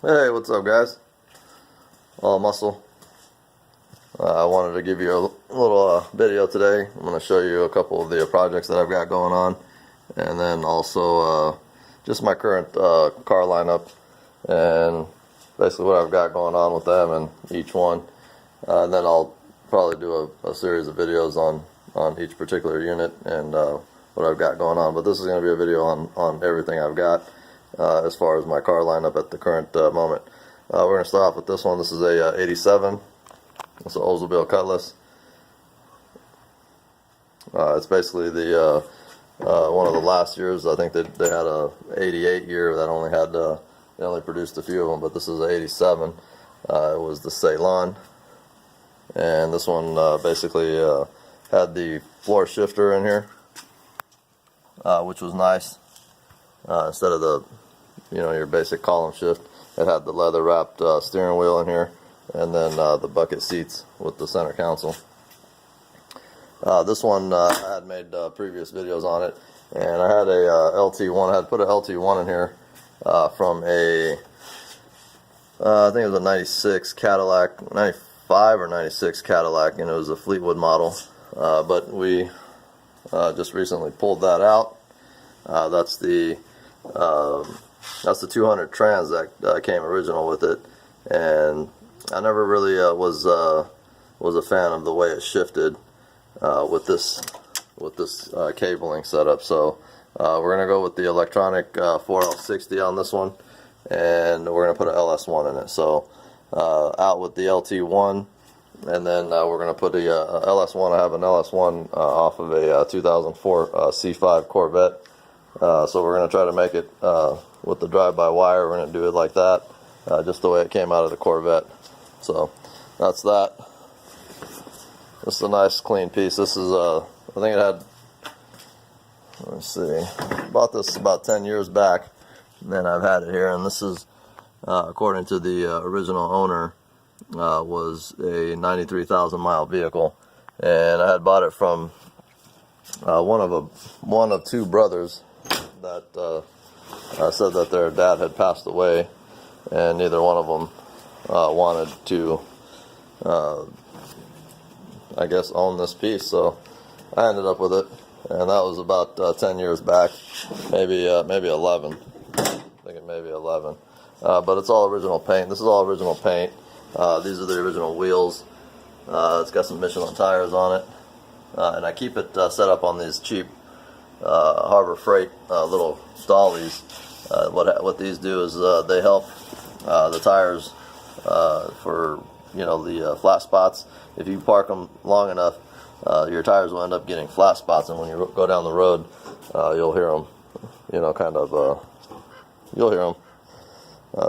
Hey, what's up, guys? All muscle. I wanted to give you a little video today. I'm going to show you a couple of the projects that I've got going on, and then also just my current car lineup and basically what I've got going on with them and each one. And then I'll probably do a series of videos on each particular unit and what I've got going on. But this is going to be a video on everything I've got as far as my car lineup at the current moment. We're going to start off with this one. This is a 87. It's an Oldsmobile Cutlass. It's basically the one of the last years. I think they had a 88 year that only had they only produced a few of them, but this is a 87. It was the Ceylon, and this one basically had the floor shifter in here, which was nice. Instead of the your basic column shift, it had the leather wrapped steering wheel in here, and then the bucket seats with the center console. This one I had made previous videos on it, and I had a LT1. I had put an LT1 in here from a I think it was a 96 Cadillac, 95 or 96 Cadillac, and it was a Fleetwood model. But we just recently pulled that out. That's the 200 Trans that came original with it, and I never really was a fan of the way it shifted with this cabling setup. So we're gonna go with the electronic 4L60 on this one, and we're gonna put an LS1 in it. So out with the LT1, and then we're gonna put a LS1. I have an LS1 off of a 2004 C5 Corvette. So we're going to try to make it with the drive-by-wire. We're going to do it like that, just the way it came out of the Corvette. So that's that. This is a nice clean piece. This is I think it had, let me see, bought this about 10 years back, and then I've had it here, and this is according to the original owner was a 93,000 mile vehicle, and I had bought it from one of two brothers that said that their dad had passed away, and neither one of them wanted to, I guess, own this piece. So I ended up with it, and that was about 10 years back, maybe 11. I think it may be 11. But it's all original paint. This is all original paint. These are the original wheels. It's got some Michelin tires on it, and I keep it set up on these cheap Harbor Freight little dollies. What these do is they help the tires for the flat spots. If you park them long enough, your tires will end up getting flat spots, and when you go down the road, you'll hear them. You'll hear them.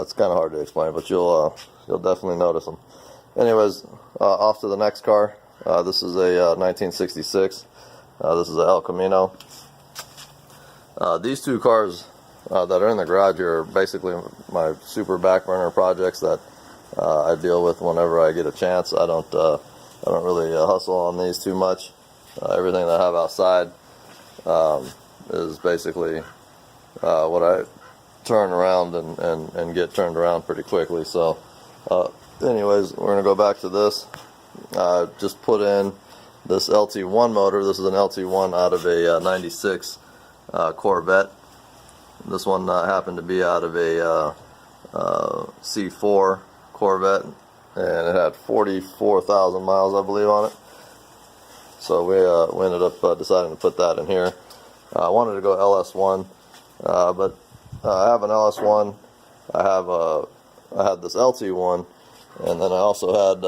It's kind of hard to explain, but you'll definitely notice them. Anyways, off to the next car. This is a 1966. This is a El Camino. These two cars that are in the garage here are basically my super back burner projects that I deal with whenever I get a chance. I don't really hustle on these too much. Everything that I have outside is basically what I turn around and get turned around pretty quickly. So anyways, we're gonna go back to this. Just put in this LT1 motor. This is an LT1 out of a 96 Corvette. This one happened to be out of a C4 Corvette, and it had 44,000 miles, I believe, on it. So we ended up deciding to put that in here. I wanted to go LS1, but I have an LS1. I had this LT1, and then I also had,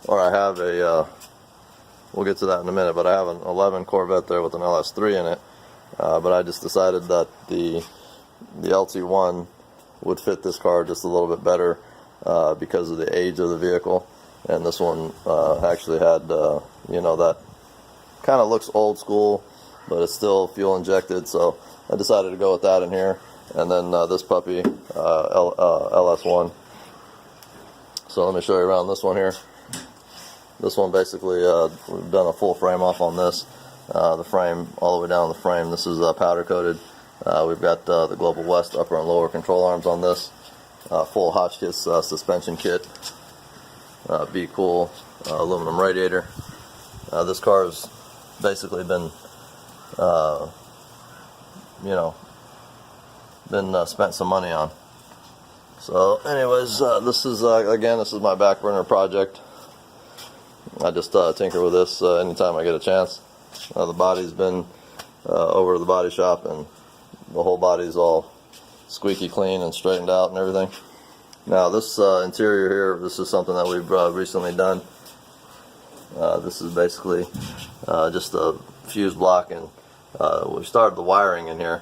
I have a, we'll get to that in a minute, but I have an 11 Corvette there with an LS3 in it. But I just decided that the LT1 would fit this car just a little bit better because of the age of the vehicle, and this one actually had that kind of looks old school, but it's still fuel injected. So I decided to go with that in here, and then this puppy LS1. So let me show you around this one here. This one basically we've done a full frame off on this. The frame, all the way down the frame, this is powder coated. We've got the Global West upper and lower control arms on this, full Hotchkiss suspension kit, Be Cool aluminum radiator. This car has basically been, spent some money on. So anyways, this is again, this is my back burner project. I just tinker with this anytime I get a chance. The body's been over to the body shop, and the whole body's all squeaky clean and straightened out and everything. Now this interior here, this is something that we've recently done. This is basically just a fuse block, and we started the wiring in here.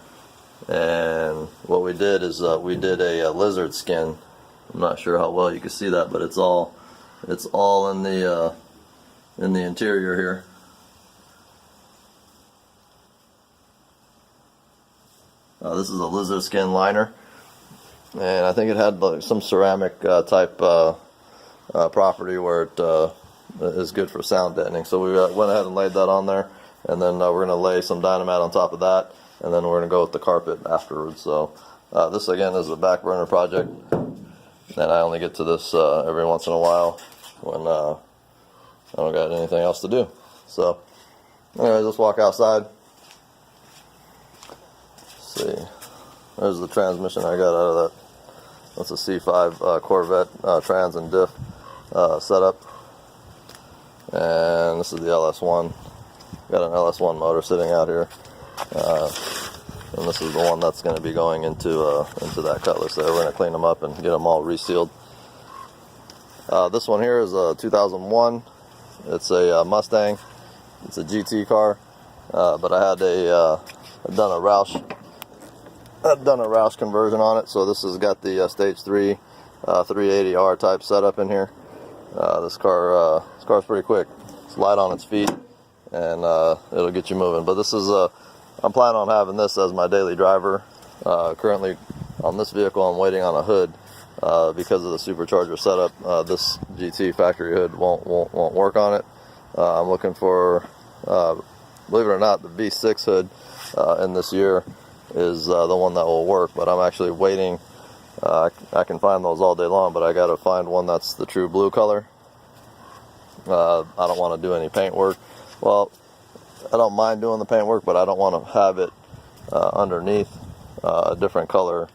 And what we did is we did a lizard skin. I'm not sure how well you can see that, but it's all in the interior here. This is a lizard skin liner, and I think it had like some ceramic type property where it is good for sound deadening. So we went ahead and laid that on there, and then we're going to lay some Dynamat on top of that, and then we're going to go with the carpet afterwards. So this again is a back burner project, and I only get to this every once in a while when I don't got anything else to do. So anyways, let's walk outside. See, there's the transmission I got out of that. That's a C5 Corvette trans and diff setup, and this is the LS1. Got an LS1 motor sitting out here, and this is the one that's going to be going into that Cutlass there. We're going to clean them up and get them all resealed. This one here is a 2001. It's a Mustang. It's a GT car, but I had I've done a Roush conversion on it, so this has got the stage 3 380R type setup in here. This car's pretty quick. It's light on its feet, and it'll get you moving. But this is I'm planning on having this as my daily driver. Currently on this vehicle I'm waiting on a hood because of the supercharger setup. This GT factory hood won't work on it. I'm looking for, believe it or not, the V6 hood in this year is the one that will work, but I'm actually waiting. I can find those all day long, but I got to find one that's the true blue color. I don't want to do any paint work. Well, I don't mind doing the paint work, but I don't want to have it underneath a different color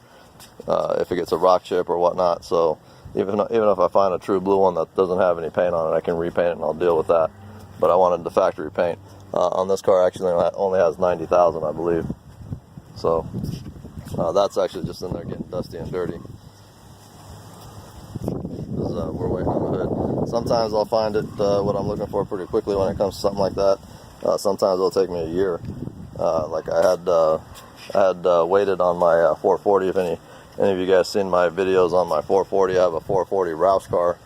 if it gets a rock chip or whatnot. So even if I find a true blue one that doesn't have any paint on it, I can repaint it and I'll deal with that. But I wanted the factory paint. On this car actually only has 90,000, I believe. So that's actually just in there getting dusty and dirty. We're waiting on the hood. Sometimes I'll find it what I'm looking for pretty quickly when it comes to something like that. Sometimes it'll take me a year. Like I had waited on my 440. If any of you guys seen my videos on my 440, I have a 440 Roush car.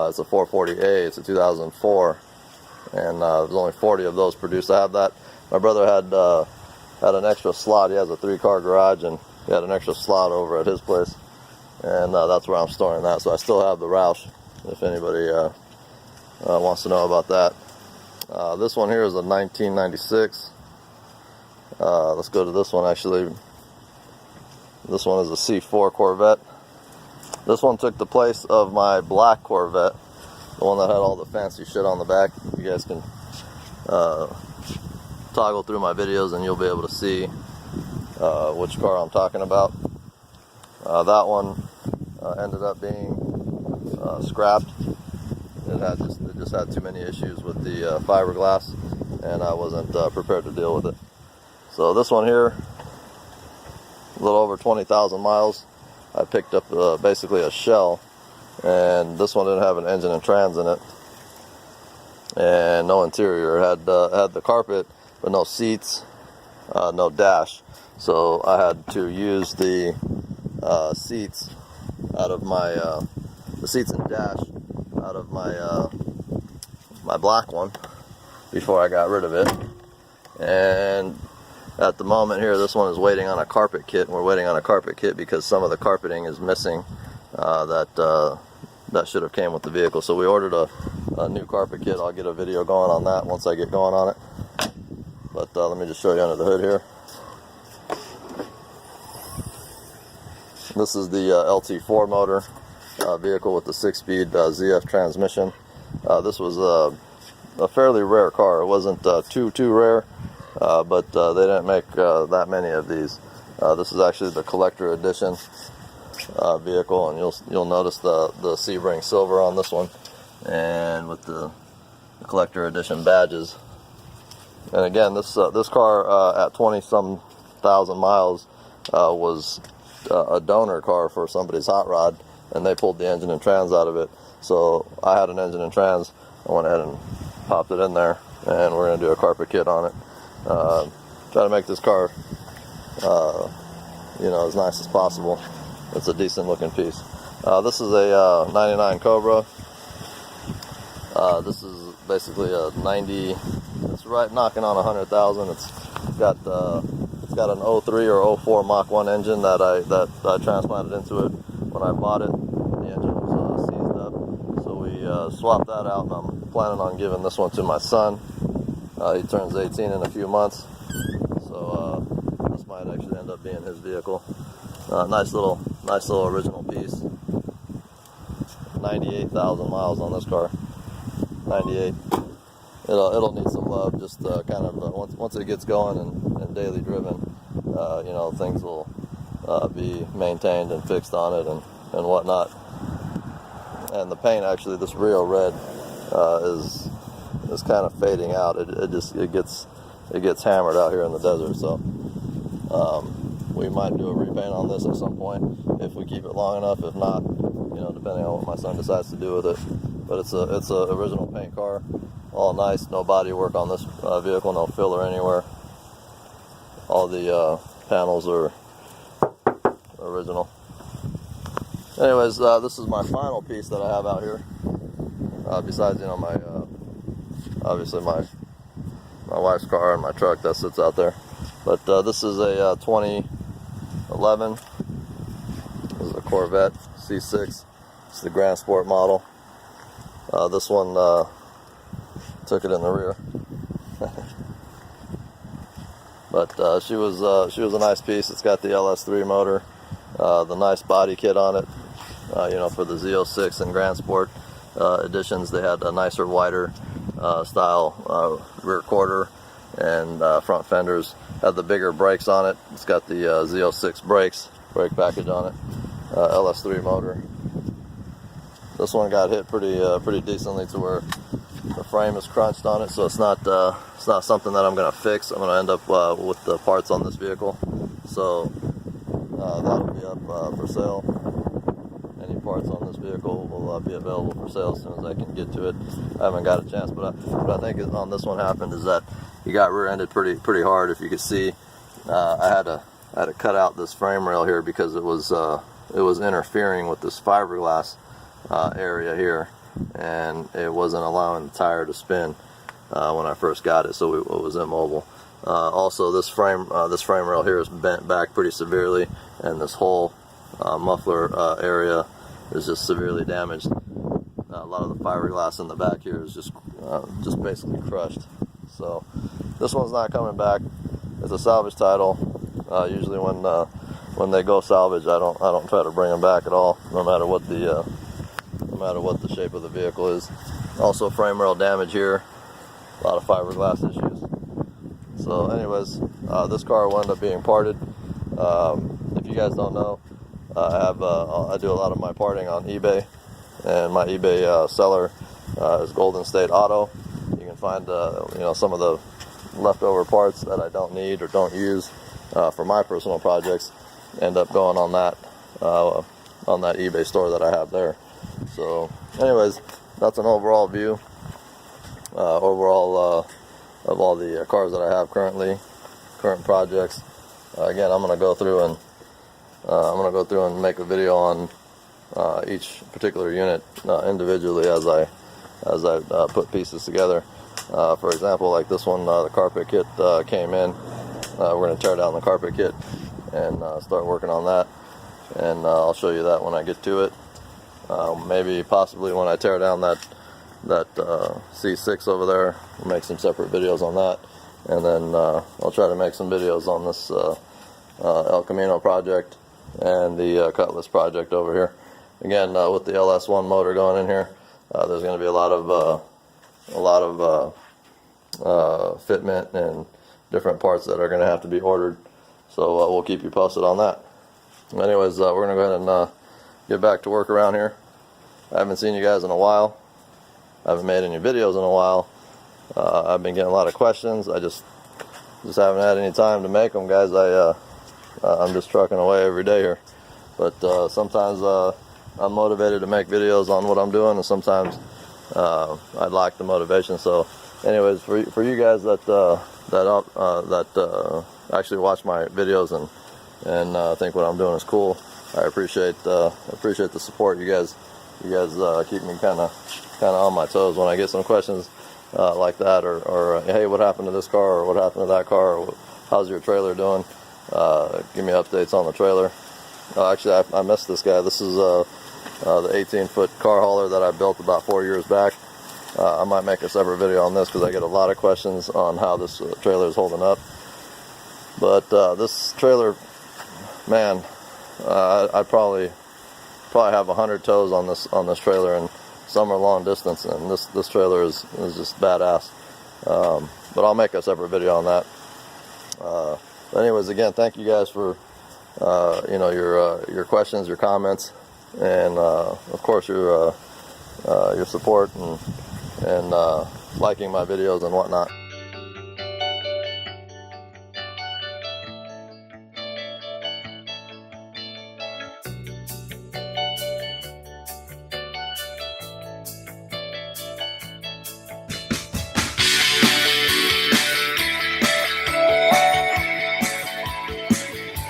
It's a 440A. It's a 2004, and there's only 40 of those produced. I have that. My brother had an extra slot. He has a 3-car garage, and he had an extra slot over at his place, and that's where I'm storing that. So I still have the Roush, if anybody wants to know about that. This one here is a 1996. Let's go to this one. Actually, this one is a C4 Corvette. This one took the place of my black Corvette, the one that had all the fancy shit on the back. You guys can toggle through my videos and you'll be able to see which car I'm talking about. That one ended up being scrapped. It just had too many issues with the fiberglass, and I wasn't prepared to deal with it. So this one here, a little over 20,000 miles. I picked up basically a shell, and this one didn't have an engine and trans in it, and no interior. It had the carpet, but no seats, no dash. So I had to use the seats out of my the seats and dash out of my my black one before I got rid of it. And at the moment here, this one is waiting on a carpet kit, and we're waiting on a carpet kit because some of the carpeting is missing that should have came with the vehicle. So we ordered a new carpet kit. I'll get a video going on that once I get going on it. But let me just show you under the hood here. This is the LT4 motor vehicle with the 6-speed ZF transmission. This was a fairly rare car. It wasn't too rare, but they didn't make that many of these. This is actually the collector edition vehicle, and you'll notice the Sebring silver on this one, and with the collector edition badges. And again, this car at 20-some thousand miles was a donor car for somebody's hot rod, and they pulled the engine and trans out of it. So I had an engine and trans. I went ahead and popped it in there, and we're going to do a carpet kit on it. Try to make this car as nice as possible. It's a decent looking piece. This is a 99 Cobra. This is basically a 90. It's right knocking on 100,000. It's got an 03 or 04 Mach 1 engine that I transplanted into it when I bought it. The engine was seized up, so we swapped that out, and I'm planning on giving this one to my son. He turns 18 in a few months, so this might actually end up being his vehicle. Nice little original piece. 98,000 miles on this car. 98. It'll need some love. Just kind of once it gets going and daily driven, things will be maintained and fixed on it and whatnot. And the paint, actually, this Rio red is kind of fading out. It gets hammered out here in the desert. So we might do a repaint on this at some point if we keep it long enough. If not, depending on what my son decides to do with it. But it's a original paint car, all nice, no body work on this vehicle, no filler anywhere. All the panels are original. Anyways, this is my final piece that I have out here. Besides, my obviously my wife's car and my truck that sits out there. But this is a 2011. This is a Corvette C6. It's the Grand Sport model. This one took it in the rear. But she was a nice piece. It's got the LS3 motor, the nice body kit on it. For the Z06 and Grand Sport editions, they had a nicer, wider style rear quarter and front fenders. Had the bigger brakes on it. It's got the Z06 brake package on it. LS3 motor. This one got hit pretty decently to where the frame is crunched on it, so it's not something that I'm gonna fix. I'm gonna end up with the parts on this vehicle, so that'll be up for sale. Any parts on this vehicle will be available for sale as soon as I can get to it. I haven't got a chance, but what I think is on this one happened is that he got rear-ended pretty hard. If you could see, I had to cut out this frame rail here because it was interfering with this fiberglass area here, and it wasn't allowing the tire to spin when I first got it, so it was immobile. Also, this frame rail here is bent back pretty severely, and this whole muffler area is just severely damaged. A lot of the fiberglass in the back here is just basically crushed. So this one's not coming back. It's a salvage title. Usually when they go salvage, I don't try to bring them back at all, no matter what the shape of the vehicle is. Also, frame rail damage here. A lot of fiberglass issues. So anyways, this car will end up being parted. If you guys don't know, I do a lot of my parting on eBay, and my eBay seller is Golden State Auto. You can find some of the leftover parts that I don't need or don't use for my personal projects end up going on that eBay store that I have there. So anyways, that's an overall view of all the cars that I have current projects. Again, I'm going to go through and make a video on each particular unit individually as I put pieces together. For example, like this one, the carpet kit came in. We're going to tear down the carpet kit and start working on that, and I'll show you that when I get to it. Maybe possibly when I tear down that C6 over there, we'll make some separate videos on that, and then I'll try to make some videos on this El Camino project and the Cutlass project over here. Again, with the LS1 motor going in here, there's going to be a lot of fitment and different parts that are going to have to be ordered. So we'll keep you posted on that. Anyways, we're going to go ahead and get back to work around here. I haven't seen you guys in a while. I haven't made any videos in a while. I've been getting a lot of questions. I just haven't had any time to make them, guys. I'm just trucking away every day here. But sometimes I'm motivated to make videos on what I'm doing, and sometimes I lack the motivation. So, anyways, for you guys that actually watch my videos and think what I'm doing is cool, I appreciate the support. You guys keep me kind of on my toes when I get some questions like that, or hey, what happened to this car, or what happened to that car, or how's your trailer doing? Give me updates on the trailer. Actually, I missed this guy. This is the 18-foot car hauler that I built about 4 years back. I might make a separate video on this because I get a lot of questions on how this trailer is holding up. But this trailer, man, I'd probably have 100 tows on this trailer, and some are long distance, and this trailer is just badass. But I'll make a separate video on that. But anyways, again, thank you guys for your questions, your comments, and of course your support and liking my videos and whatnot.